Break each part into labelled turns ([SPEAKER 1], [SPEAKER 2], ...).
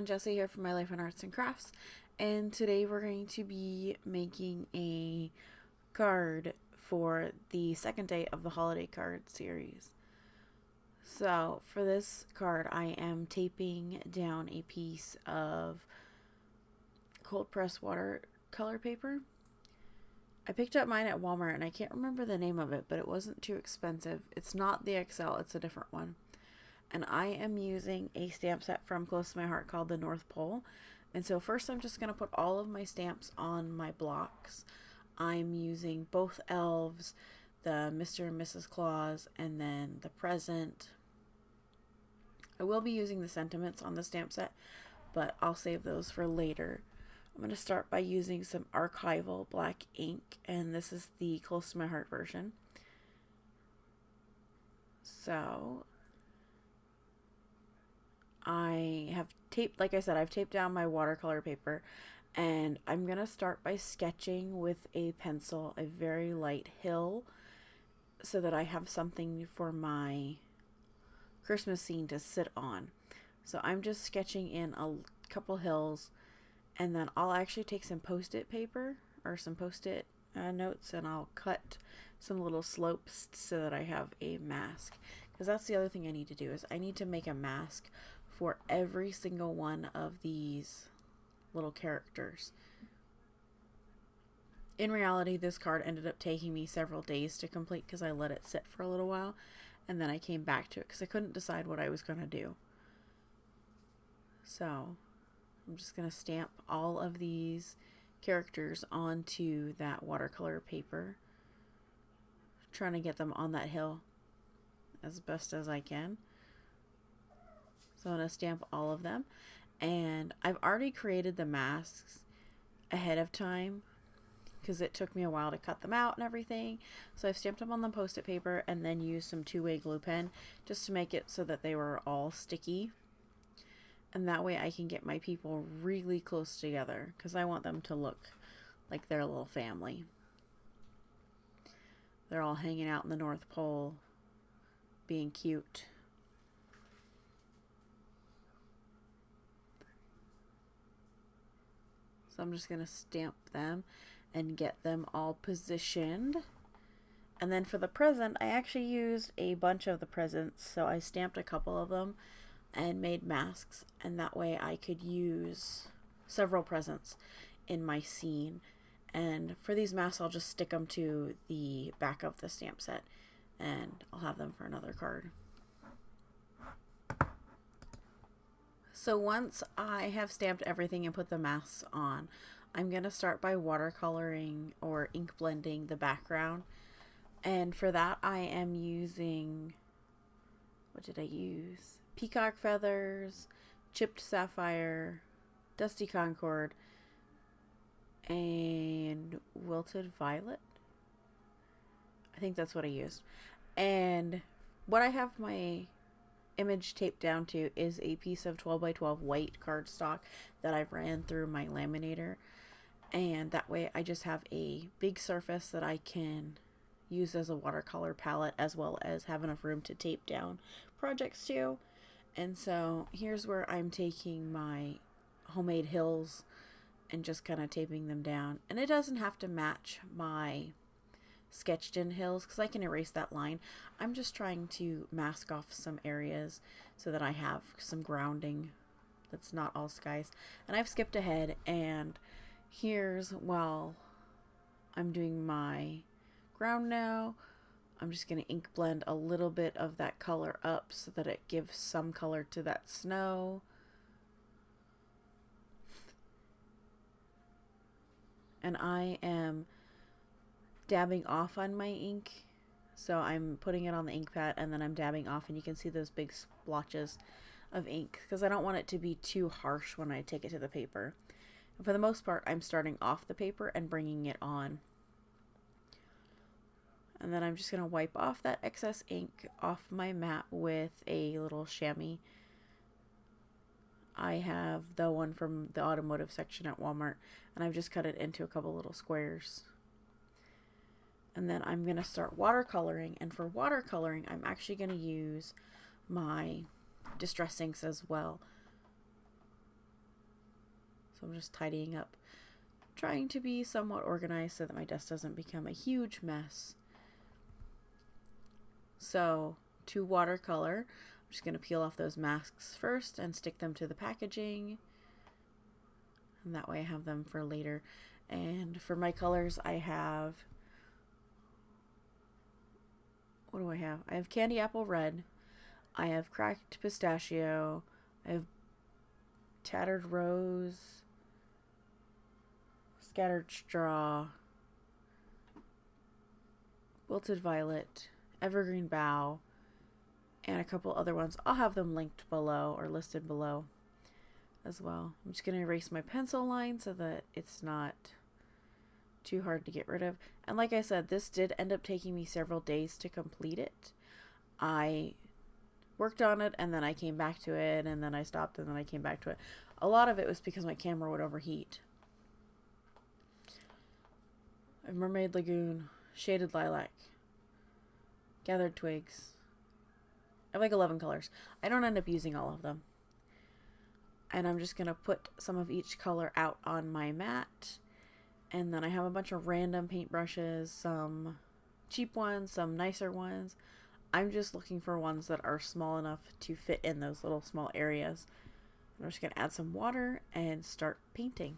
[SPEAKER 1] everyone, Jessie here from My Life in Arts and Crafts, and today we're going to be making a card for the second day of the holiday card series. So for this card I am taping down a piece of cold pressed watercolor paper. I picked up mine at Walmart and I can't remember the name of it, but it wasn't too expensive. It's not the XL, it's a different one. And I am using a stamp set from Close to My Heart called the North Pole. And so first I'm just going to put all of my stamps on my blocks. I'm using both elves, the Mr. and Mrs. Claus, and then the present. I will be using the sentiments on the stamp set, but I'll save those for later. I'm going to start by using some archival black ink, and this is the Close to My Heart version. So I have taped, like I said, I've taped down my watercolor paper, and I'm going to start by sketching with a pencil a very light hill so that I have something for my Christmas scene to sit on. So I'm just sketching in a couple hills, and then I'll actually take some post-it paper or some post-it notes, and I'll cut some little slopes so that I have a mask. Because that's the other thing I need to do, is I need to make a mask for every single one of these little characters. In reality, this card ended up taking me several days to complete because I let it sit for a little while, and then I came back to it because I couldn't decide what I was going to do. So I'm just going to stamp all of these characters onto that watercolor paper, trying to get them on that hill as best as I can. So I'm going to stamp all of them, and I've already created the masks ahead of time because it took me a while to cut them out and everything. So I've stamped them on the post-it paper and then used some two-way glue pen just to make it so that they were all sticky, and that way I can get my people really close together because I want them to look like they're a little family. They're all hanging out in the North Pole being cute. So I'm just going to stamp them and get them all positioned. And then for the present, I actually used a bunch of the presents. So I stamped a couple of them and made masks. And that way I could use several presents in my scene. And for these masks, I'll just stick them to the back of the stamp set, and I'll have them for another card. So once I have stamped everything and put the masks on, I'm going to start by watercoloring or ink blending the background. And for that I am using, what did I use? Peacock feathers, chipped sapphire, dusty concord, and wilted violet. I think that's what I used. And what I have my image taped down to is a piece of 12 by 12 white cardstock that I've ran through my laminator, and that way I just have a big surface that I can use as a watercolor palette, as well as have enough room to tape down projects to. And so here's where I'm taking my homemade hills and just kind of taping them down, and it doesn't have to match my sketched in hills because I can erase that line. I'm just trying to mask off some areas so that I have some grounding that's not all skies. And I've skipped ahead, and here's, while I'm doing my ground now, I'm just going to ink blend a little bit of that color up so that it gives some color to that snow. And I am dabbing off on my ink, so I'm putting it on the ink pad and then I'm dabbing off, and you can see those big splotches of ink because I don't want it to be too harsh when I take it to the paper. And for the most part, I'm starting off the paper and bringing it on, and then I'm just going to wipe off that excess ink off my mat with a little chamois. I have the one from the automotive section at Walmart, and I've just cut it into a couple little squares. And then I'm going to start watercoloring, and for watercoloring I'm actually going to use my distress inks as well. So I'm just tidying up, trying to be somewhat organized so that my desk doesn't become a huge mess. So to watercolor, I'm just going to peel off those masks first and stick them to the packaging. And that way I have them for later. And for my colors, I have, what do I have? I have candy apple red. I have cracked pistachio. I have tattered rose, scattered straw, wilted violet, evergreen bough, and a couple other ones. I'll have them linked below or listed below as well. I'm just going to erase my pencil line so that it's not too hard to get rid of. And like I said, this did end up taking me several days to complete it. I worked on it and then I came back to it and then I stopped and then I came back to it. A lot of it was because my camera would overheat. I have Mermaid Lagoon, Shaded Lilac, Gathered Twigs. I have like 11 colors. I don't end up using all of them. And I'm just going to put some of each color out on my mat. And then I have a bunch of random paintbrushes, some cheap ones, some nicer ones. I'm just looking for ones that are small enough to fit in those little small areas. I'm just going to add some water and start painting.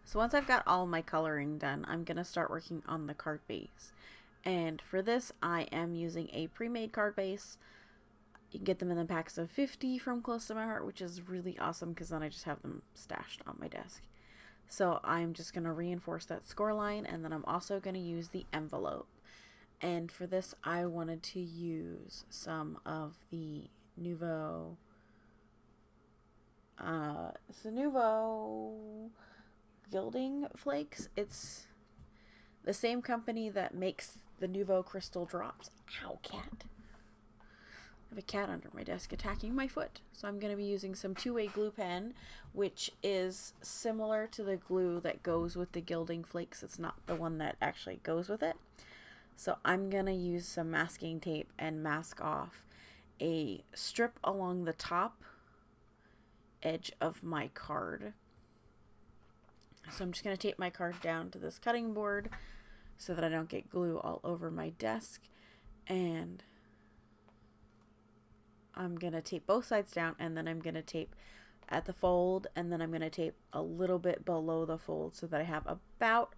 [SPEAKER 1] So once I've got all my coloring done, I'm going to start working on the card base. And for this, I am using a pre-made card base. You can get them in the packs of 50 from Close to My Heart, which is really awesome because then I just have them stashed on my desk. So I'm just going to reinforce that score line, and then I'm also going to use the envelope. And for this, I wanted to use some of the Nouveau gilding flakes. It's the same company that makes the Nouveau crystal drops. Ow, cat. I have a cat under my desk attacking my foot. So I'm going to be using some two-way glue pen, which is similar to the glue that goes with the gilding flakes. It's not the one that actually goes with it. So I'm going to use some masking tape and mask off a strip along the top edge of my card. So I'm just going to tape my card down to this cutting board so that I don't get glue all over my desk. And I'm going to tape both sides down, and then I'm going to tape at the fold, and then I'm going to tape a little bit below the fold so that I have about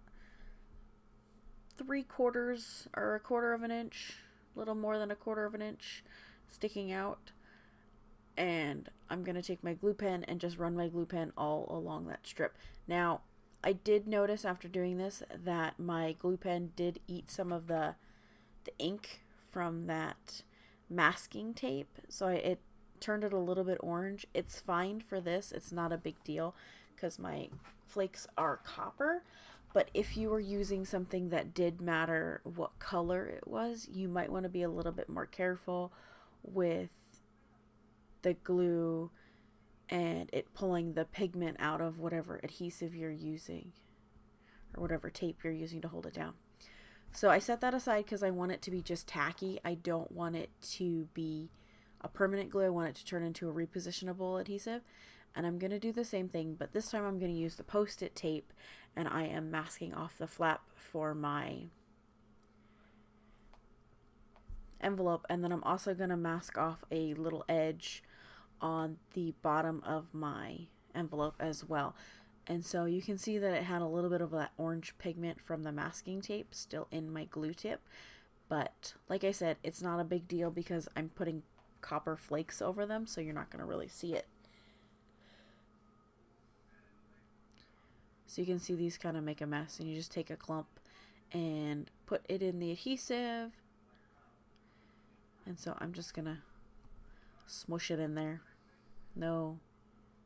[SPEAKER 1] 3/4 or 1/4 of an inch, a little more than 1/4 of an inch sticking out. And I'm going to take my glue pen and just run my glue pen all along that strip. Now, I did notice after doing this that my glue pen did eat some of the ink from that masking tape, so it turned it a little bit orange. It's fine for this. It's not a big deal because my flakes are copper. But if you were using something that did matter what color it was, you might want to be a little bit more careful with the glue and it pulling the pigment out of whatever adhesive you're using or whatever tape you're using to hold it down. So I set that aside because I want it to be just tacky. I don't want it to be a permanent glue. I want it to turn into a repositionable adhesive. And I'm going to do the same thing, but this time I'm going to use the Post-it tape, and I am masking off the flap for my envelope. And then I'm also going to mask off a little edge on the bottom of my envelope as well. And so you can see that it had a little bit of that orange pigment from the masking tape still in my glue tip. But like I said, it's not a big deal because I'm putting copper flakes over them, so you're not going to really see it. So you can see these kind of make a mess, and you just take a clump and put it in the adhesive. And so I'm just going to smush it in there. No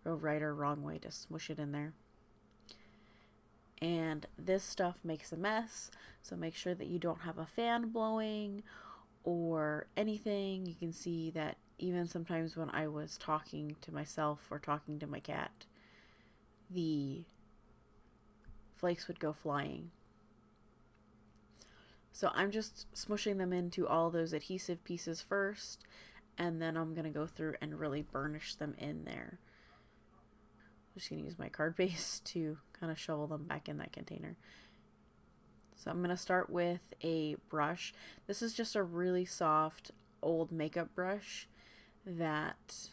[SPEAKER 1] right or wrong way to smush it in there. And this stuff makes a mess, so make sure that you don't have a fan blowing or anything. You can see that even sometimes when I was talking to myself or talking to my cat, the flakes would go flying. So I'm just smushing them into all those adhesive pieces first, and then I'm going to go through and really burnish them in there. I'm just going to use my card base to kind of shovel them back in that container. So I'm going to start with a brush. This is just a really soft old makeup brush that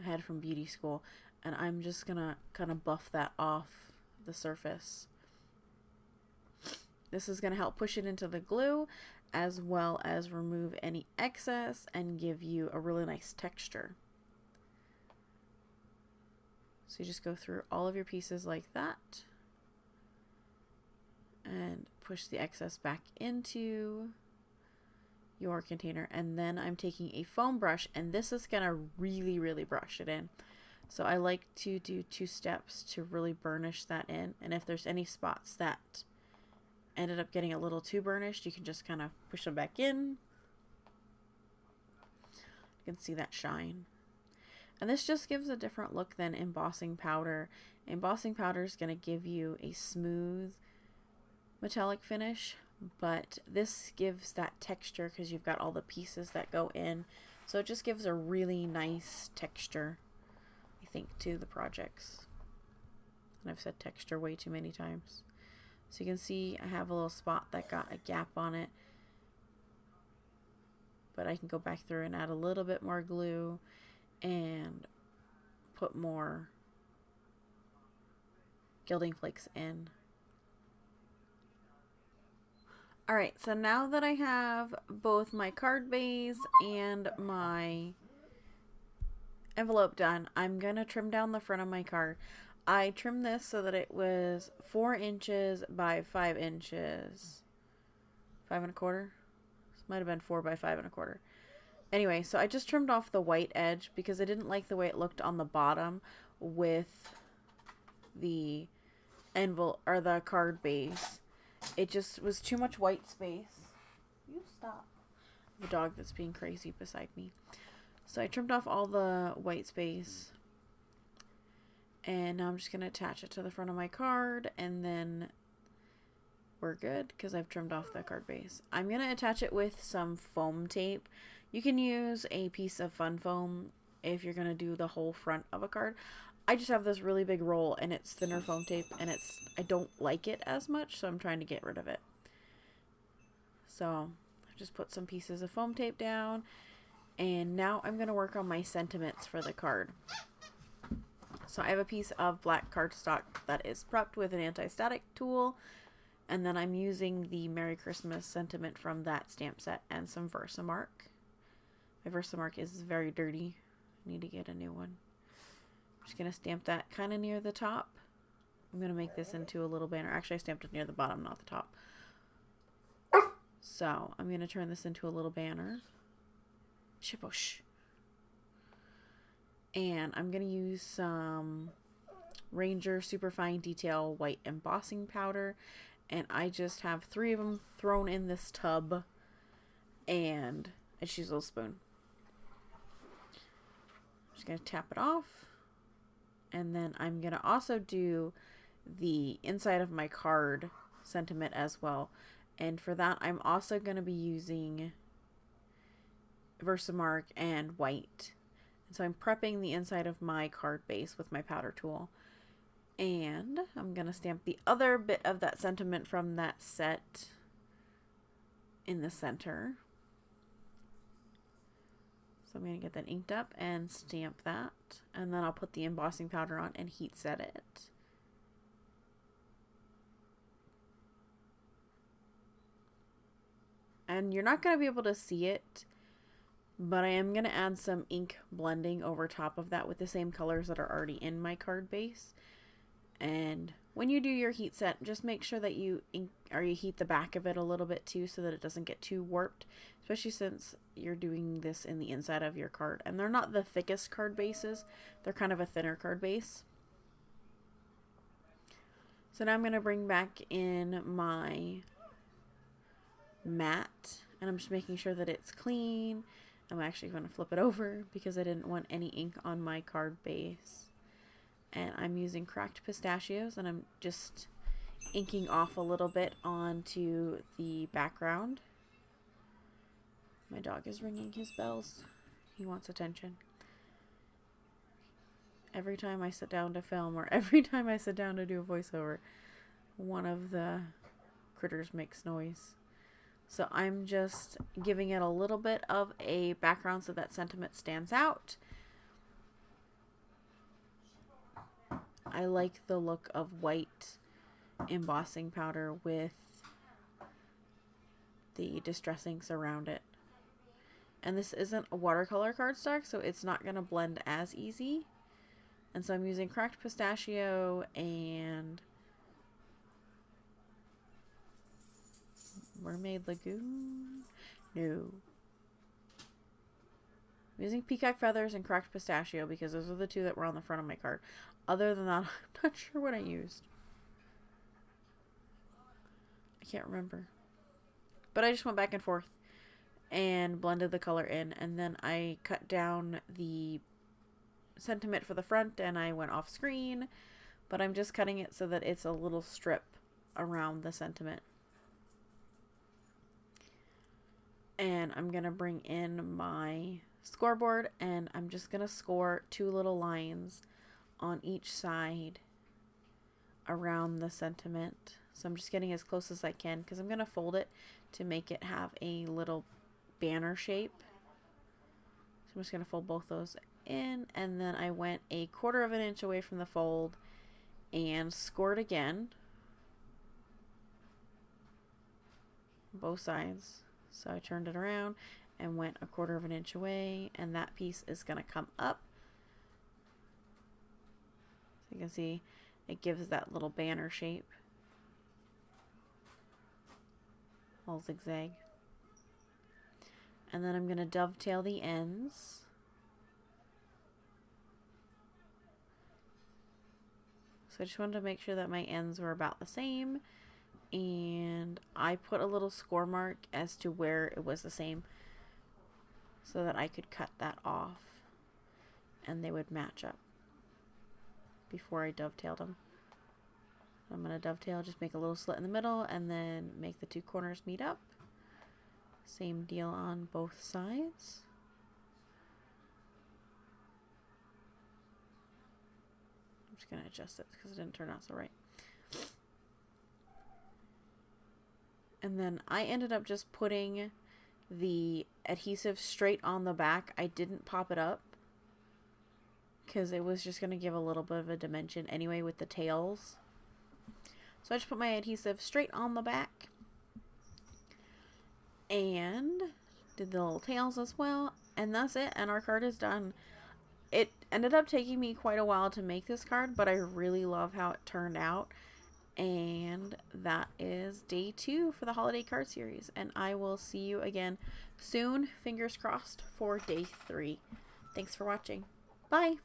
[SPEAKER 1] I had from beauty school, and I'm just going to kind of buff that off the surface. This is going to help push it into the glue as well as remove any excess and give you a really nice texture. So you just go through all of your pieces like that and push the excess back into your container. And then I'm taking a foam brush, and this is going to really brush it in. So I like to do 2 steps to really burnish that in. And if there's any spots that ended up getting a little too burnished, you can just kind of push them back in. You can see that shine. And this just gives a different look than embossing powder. Embossing powder is going to give you a smooth metallic finish, but this gives that texture because you've got all the pieces that go in. So it just gives a really nice texture, I think, to the projects. And I've said texture way too many times. So you can see I have a little spot that got a gap on it, but I can go back through and add a little bit more glue and put more gilding flakes in. Alright, so now that I have both my card base and my envelope done, I'm going to trim down the front of my card. I trimmed this so that it was 4 inches by 5 inches. 5 1/4? This might have been 4 by 5 1/4. Anyway, so I just trimmed off the white edge because I didn't like the way it looked on the bottom with the envelope or the card base. It just was too much white space. You stop. The dog that's being crazy beside me. So I trimmed off all the white space. And now I'm just going to attach it to the front of my card. And then we're good because I've trimmed off the card base. I'm going to attach it with some foam tape. You can use a piece of fun foam if you're going to do the whole front of a card. I just have this really big roll and it's thinner foam tape and I don't like it as much, so I'm trying to get rid of it. So I just put some pieces of foam tape down and now I'm going to work on my sentiments for the card. So I have a piece of black cardstock that is prepped with an anti-static tool, and then I'm using the Merry Christmas sentiment from that stamp set and some Versamark. My Versamark is very dirty. I need to get a new one. I'm just going to stamp that kind of near the top. I'm going to make this into a little banner. Actually, I stamped it near the bottom, not the top. So I'm going to turn this into a little banner. Shibosh. And I'm going to use some Ranger Superfine Detail White Embossing Powder. And I just have 3 of them thrown in this tub. And I just use a little spoon. I'm just going to tap it off. And then I'm going to also do the inside of my card sentiment as well. And for that, I'm also going to be using Versamark and white. And so I'm prepping the inside of my card base with my powder tool. And I'm going to stamp the other bit of that sentiment from that set in the center. So I'm going to get that inked up and stamp that. And then I'll put the embossing powder on and heat set it. And you're not going to be able to see it, but I am going to add some ink blending over top of that with the same colors that are already in my card base. And when you do your heat set, just make sure that you heat the back of it a little bit too so that it doesn't get too warped, especially since you're doing this in the inside of your card. And they're not the thickest card bases, they're kind of a thinner card base. So now I'm going to bring back in my mat, and I'm just making sure that it's clean. I'm actually going to flip it over because I didn't want any ink on my card base. And I'm using cracked pistachios, and I'm just inking off a little bit onto the background. My dog is ringing his bells. He wants attention. Every time I sit down to film or every time I sit down to do a voiceover, one of the critters makes noise. So I'm just giving it a little bit of a background so that sentiment stands out. I like the look of white embossing powder with the distress inks around it. And this isn't a watercolor cardstock, so it's not going to blend as easy. And so I'm using cracked pistachio and Mermaid Lagoon? No. I'm using peacock feathers and cracked pistachio because those are the 2 that were on the front of my card. Other than that, I'm not sure what I used. I can't remember. But I just went back and forth and blended the color in. And then I cut down the sentiment for the front and I went off screen. But I'm just cutting it so that it's a little strip around the sentiment. And I'm going to bring in my scoreboard and I'm just going to score 2 little lines on each side around the sentiment. So I'm just getting as close as I can because I'm going to fold it to make it have a little banner shape. So I'm just going to fold both those in, and then I went 1/4 of an inch away from the fold and scored again. Both sides. So I turned it around and went 1/4 of an inch away, and that piece is going to come up. So you can see it gives that little banner shape. All zigzag. And then I'm going to dovetail the ends. So I just wanted to make sure that my ends were about the same. And I put a little score mark as to where it was the same so that I could cut that off and they would match up before I dovetailed them. I'm going to dovetail, just make a little slit in the middle and then make the 2 corners meet up. Same deal on both sides. I'm just going to adjust it because it didn't turn out so right. And then I ended up just putting the adhesive straight on the back. I didn't pop it up because it was just going to give a little bit of a dimension anyway with the tails. So I just put my adhesive straight on the back and did the little tails as well. And that's it. And our card is done. It ended up taking me quite a while to make this card, but I really love how it turned out. And that is day 2 for the holiday card series, and I will see you again soon, fingers crossed, for day 3. Thanks for watching. Bye.